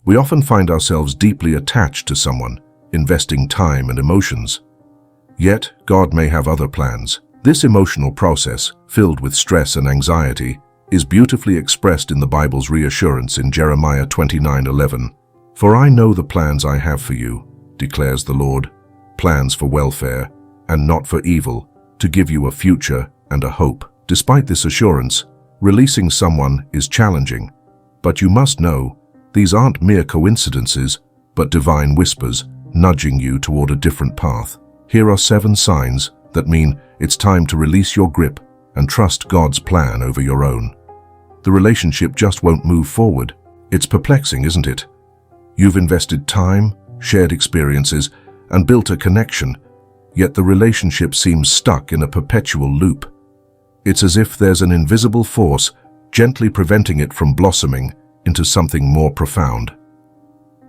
We often find ourselves deeply attached to someone, investing time and emotions. Yet, God may have other plans. This emotional process, filled with stress and anxiety, is beautifully expressed in the Bible's reassurance in Jeremiah 29:11. "For I know the plans I have for you, declares the Lord, plans for welfare and not for evil, to give you a future and a hope." Despite this assurance, releasing someone is challenging, but you must know these aren't mere coincidences, but divine whispers nudging you toward a different path. Here are 7 signs that mean it's time to release your grip and trust God's plan over your own. The relationship just won't move forward. It's perplexing, isn't it? You've invested time, shared experiences, and built a connection, yet the relationship seems stuck in a perpetual loop. It's as if there's an invisible force gently preventing it from blossoming into something more profound.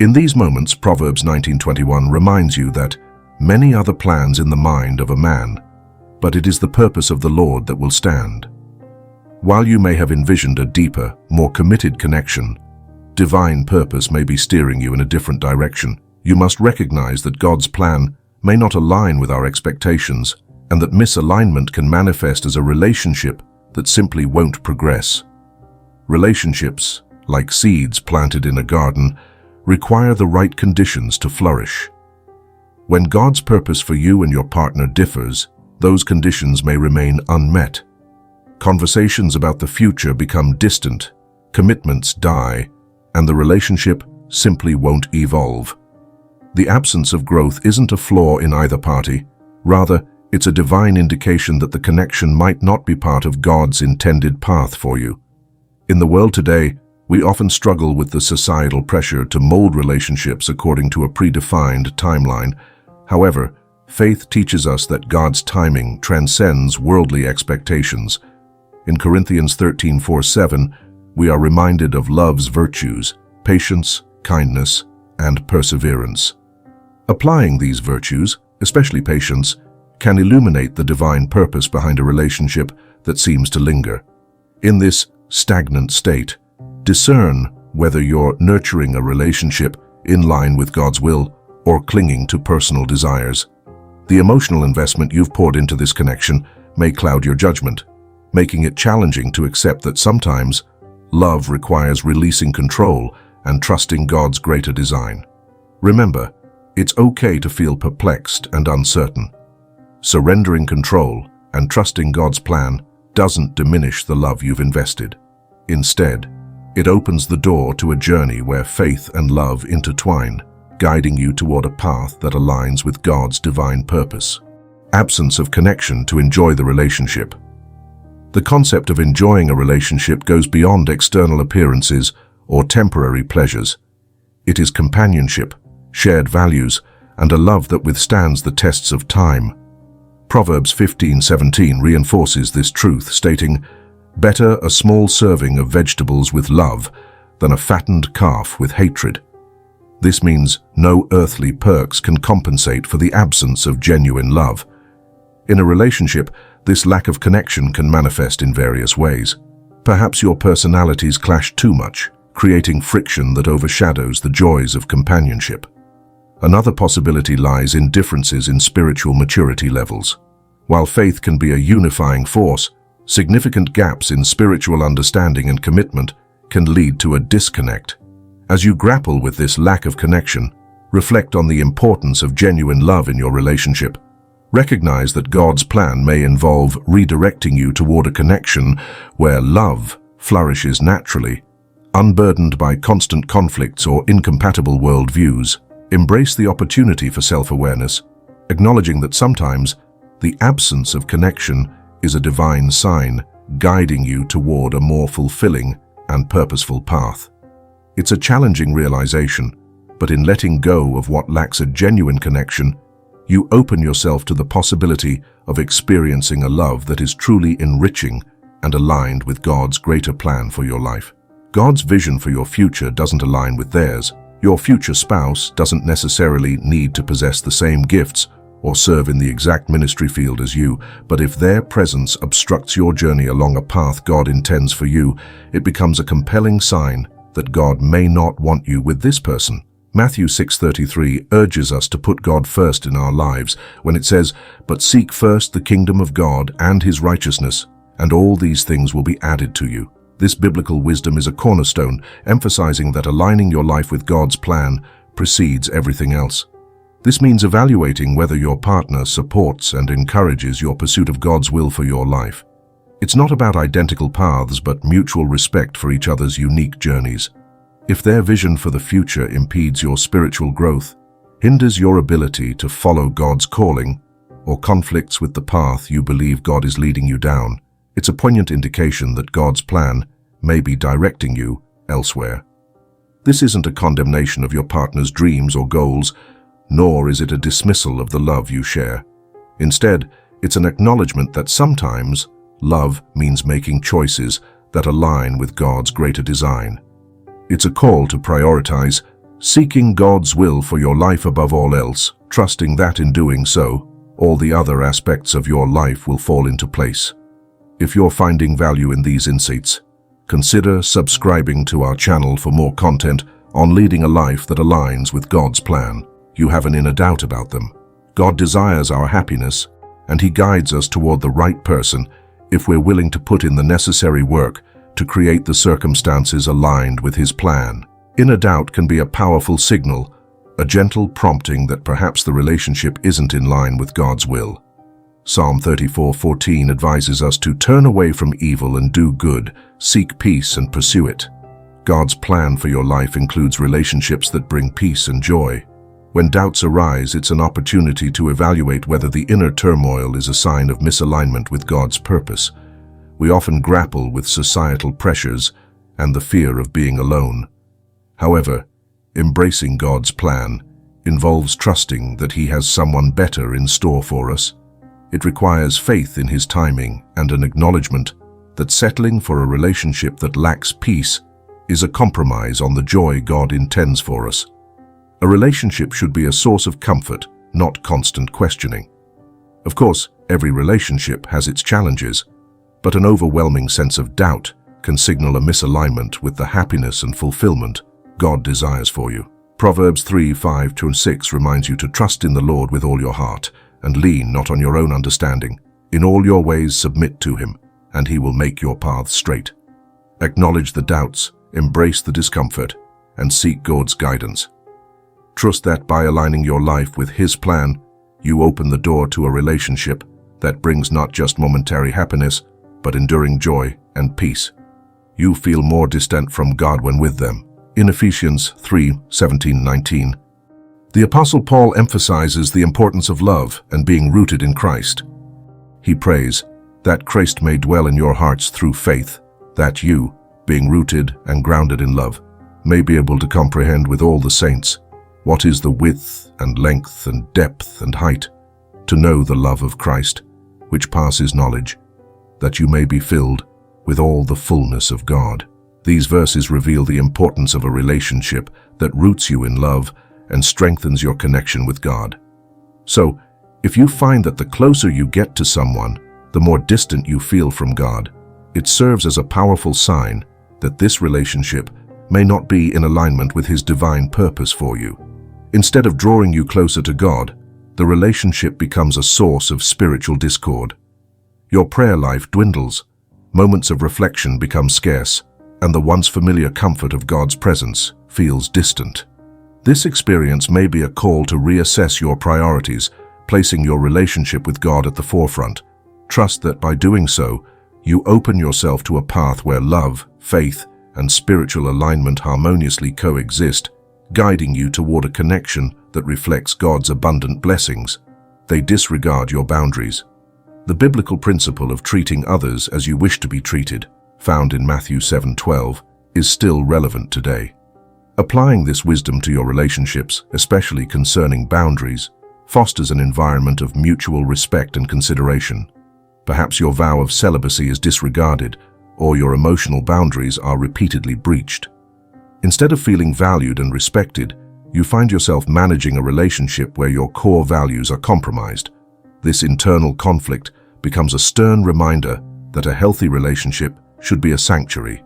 In these moments, Proverbs 19:21 reminds you that many are the plans in the mind of a man, but it is the purpose of the Lord that will stand. While you may have envisioned a deeper, more committed connection, divine purpose may be steering you in a different direction. You must recognize that God's plan may not align with our expectations, and that misalignment can manifest as a relationship that simply won't progress. Relationships, like seeds planted in a garden, require the right conditions to flourish. When God's purpose for you and your partner differs, those conditions may remain unmet. Conversations about the future become distant, commitments die, and the relationship simply won't evolve. The absence of growth isn't a flaw in either party. Rather, it's a divine indication that the connection might not be part of God's intended path for you. In the world today, we often struggle with the societal pressure to mold relationships according to a predefined timeline. However, faith teaches us that God's timing transcends worldly expectations. In Corinthians 13:4-7, we are reminded of love's virtues, patience, kindness, and perseverance. Applying these virtues, especially patience, can illuminate the divine purpose behind a relationship that seems to linger. In this stagnant state, discern whether you're nurturing a relationship in line with God's will or clinging to personal desires. The emotional investment you've poured into this connection may cloud your judgment, making it challenging to accept that sometimes love requires releasing control and trusting God's greater design. Remember, it's okay to feel perplexed and uncertain. Surrendering control and trusting God's plan doesn't diminish the love you've invested. Instead, it opens the door to a journey where faith and love intertwine, guiding you toward a path that aligns with God's divine purpose. Absence of connection to enjoy the relationship. The concept of enjoying a relationship goes beyond external appearances or temporary pleasures. It is companionship, shared values, and a love that withstands the tests of time. Proverbs 15:17 reinforces this truth, stating, "Better a small serving of vegetables with love than a fattened calf with hatred." This means no earthly perks can compensate for the absence of genuine love. In a relationship, this lack of connection can manifest in various ways. Perhaps your personalities clash too much, creating friction that overshadows the joys of companionship. Another possibility lies in differences in spiritual maturity levels. While faith can be a unifying force, significant gaps in spiritual understanding and commitment can lead to a disconnect. As you grapple with this lack of connection, reflect on the importance of genuine love in your relationship. Recognize that God's plan may involve redirecting you toward a connection where love flourishes naturally, unburdened by constant conflicts or incompatible worldviews. Embrace the opportunity for self-awareness, acknowledging that sometimes the absence of connection is a divine sign guiding you toward a more fulfilling and purposeful path. It's a challenging realization, but in letting go of what lacks a genuine connection, you open yourself to the possibility of experiencing a love that is truly enriching and aligned with God's greater plan for your life. God's vision for your future doesn't align with theirs. Your future spouse doesn't necessarily need to possess the same gifts or serve in the exact ministry field as you, but if their presence obstructs your journey along a path God intends for you, it becomes a compelling sign that God may not want you with this person. Matthew 6:33 urges us to put God first in our lives when it says, "But seek first the kingdom of God and his righteousness, and all these things will be added to you." This biblical wisdom is a cornerstone, emphasizing that aligning your life with God's plan precedes everything else. This means evaluating whether your partner supports and encourages your pursuit of God's will for your life. It's not about identical paths, but mutual respect for each other's unique journeys. If their vision for the future impedes your spiritual growth, hinders your ability to follow God's calling, or conflicts with the path you believe God is leading you down, it's a poignant indication that God's plan may be directing you elsewhere. This isn't a condemnation of your partner's dreams or goals, nor is it a dismissal of the love you share. Instead, it's an acknowledgement that sometimes love means making choices that align with God's greater design. It's a call to prioritize, seeking God's will for your life above all else, trusting that in doing so, all the other aspects of your life will fall into place. If you're finding value in these insights, consider subscribing to our channel for more content on leading a life that aligns with God's plan. You have an inner doubt about them. God desires our happiness, and He guides us toward the right person if we're willing to put in the necessary work to create the circumstances aligned with His plan. Inner doubt can be a powerful signal, a gentle prompting that perhaps the relationship isn't in line with God's will. Psalm 34:14 advises us to turn away from evil and do good, seek peace and pursue it. God's plan for your life includes relationships that bring peace and joy. When doubts arise, it's an opportunity to evaluate whether the inner turmoil is a sign of misalignment with God's purpose. We often grapple with societal pressures and the fear of being alone. However, embracing God's plan involves trusting that He has someone better in store for us. It requires faith in His timing and an acknowledgement that settling for a relationship that lacks peace is a compromise on the joy God intends for us. A relationship should be a source of comfort, not constant questioning. Of course, every relationship has its challenges, but an overwhelming sense of doubt can signal a misalignment with the happiness and fulfillment God desires for you. Proverbs 3:5-6 reminds you to trust in the Lord with all your heart and lean not on your own understanding. In all your ways submit to Him, and He will make your paths straight. Acknowledge the doubts, embrace the discomfort, and seek God's guidance. Trust that by aligning your life with His plan, you open the door to a relationship that brings not just momentary happiness, but enduring joy and peace. You feel more distant from God when with them. In Ephesians 3:17-19, the Apostle Paul emphasizes the importance of love and being rooted in Christ. He prays that Christ may dwell in your hearts through faith, that you, being rooted and grounded in love, may be able to comprehend with all the saints what is the width and length and depth and height, to know the love of Christ, which passes knowledge, that you may be filled with all the fullness of God. These verses reveal the importance of a relationship that roots you in love and strengthens your connection with God. So, if you find that the closer you get to someone, the more distant you feel from God, it serves as a powerful sign that this relationship may not be in alignment with His divine purpose for you. Instead of drawing you closer to God, the relationship becomes a source of spiritual discord. Your prayer life dwindles, moments of reflection become scarce, and the once familiar comfort of God's presence feels distant. This experience may be a call to reassess your priorities, placing your relationship with God at the forefront. Trust that by doing so, you open yourself to a path where love, faith, and spiritual alignment harmoniously coexist, guiding you toward a connection that reflects God's abundant blessings. They disregard your boundaries. The biblical principle of treating others as you wish to be treated, found in Matthew 7:12, is still relevant today. Applying this wisdom to your relationships, especially concerning boundaries, fosters an environment of mutual respect and consideration. Perhaps your vow of celibacy is disregarded, or your emotional boundaries are repeatedly breached. Instead of feeling valued and respected, you find yourself managing a relationship where your core values are compromised. This internal conflict becomes a stern reminder that a healthy relationship should be a sanctuary,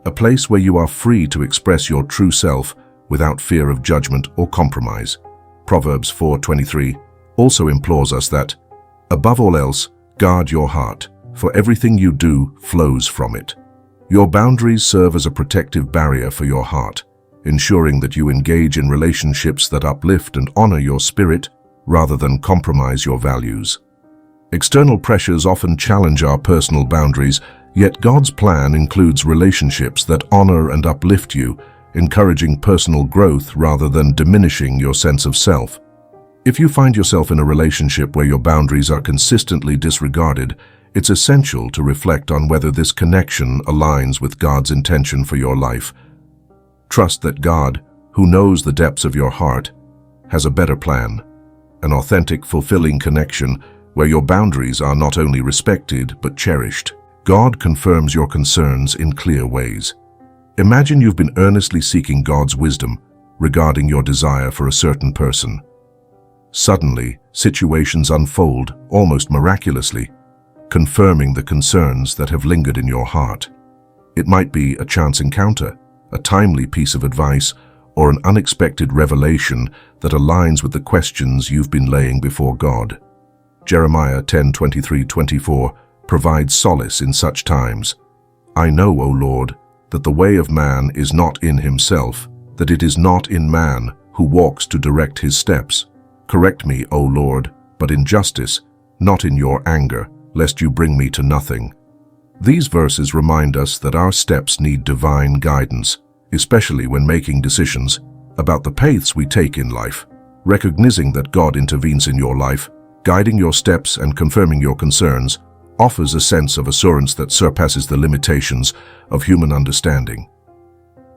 a place where you are free to express your true self without fear of judgment or compromise. Proverbs 4:23 also implores us that, above all else, guard your heart, for everything you do flows from it. Your boundaries serve as a protective barrier for your heart, ensuring that you engage in relationships that uplift and honor your spirit rather than compromise your values. External pressures often challenge our personal boundaries, yet God's plan includes relationships that honor and uplift you, encouraging personal growth rather than diminishing your sense of self. If you find yourself in a relationship where your boundaries are consistently disregarded, it's essential to reflect on whether this connection aligns with God's intention for your life. Trust that God, who knows the depths of your heart, has a better plan, an authentic, fulfilling connection where your boundaries are not only respected but cherished. God confirms your concerns in clear ways. Imagine you've been earnestly seeking God's wisdom regarding your desire for a certain person. Suddenly, situations unfold almost miraculously, confirming the concerns that have lingered in your heart. It might be a chance encounter, a timely piece of advice, or an unexpected revelation that aligns with the questions you've been laying before God. Jeremiah 10:23-24 provides solace in such times. I know, O Lord, that the way of man is not in himself, that it is not in man who walks to direct his steps. Correct me, O Lord, but in justice, not in your anger, lest you bring me to nothing. These verses remind us that our steps need divine guidance, especially when making decisions about the paths we take in life. Recognizing that God intervenes in your life, guiding your steps and confirming your concerns, offers a sense of assurance that surpasses the limitations of human understanding.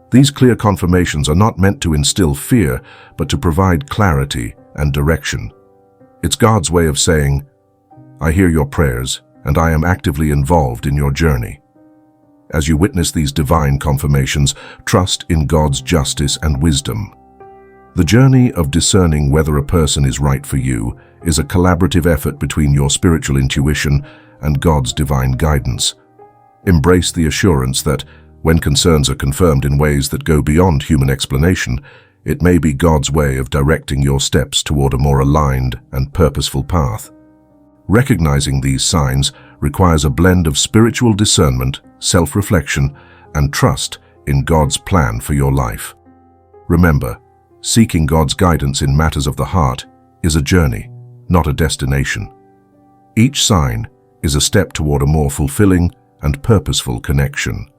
These clear confirmations are not meant to instill fear, but to provide clarity and direction. It's God's way of saying, I hear your prayers, and I am actively involved in your journey. As you witness these divine confirmations, trust in God's justice and wisdom. The journey of discerning whether a person is right for you is a collaborative effort between your spiritual intuition and God's divine guidance. Embrace the assurance that, when concerns are confirmed in ways that go beyond human explanation, it may be God's way of directing your steps toward a more aligned and purposeful path. Recognizing these signs requires a blend of spiritual discernment, self-reflection, and trust in God's plan for your life. Remember, seeking God's guidance in matters of the heart is a journey, not a destination. Each sign is a step toward a more fulfilling and purposeful connection.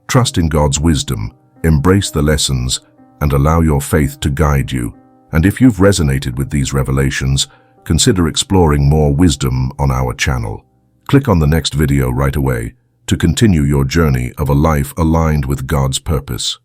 Trust in God's wisdom, embrace the lessons, and allow your faith to guide you. And if you've resonated with these revelations, consider exploring more wisdom on our channel. Click on the next video right away to continue your journey of a life aligned with God's purpose.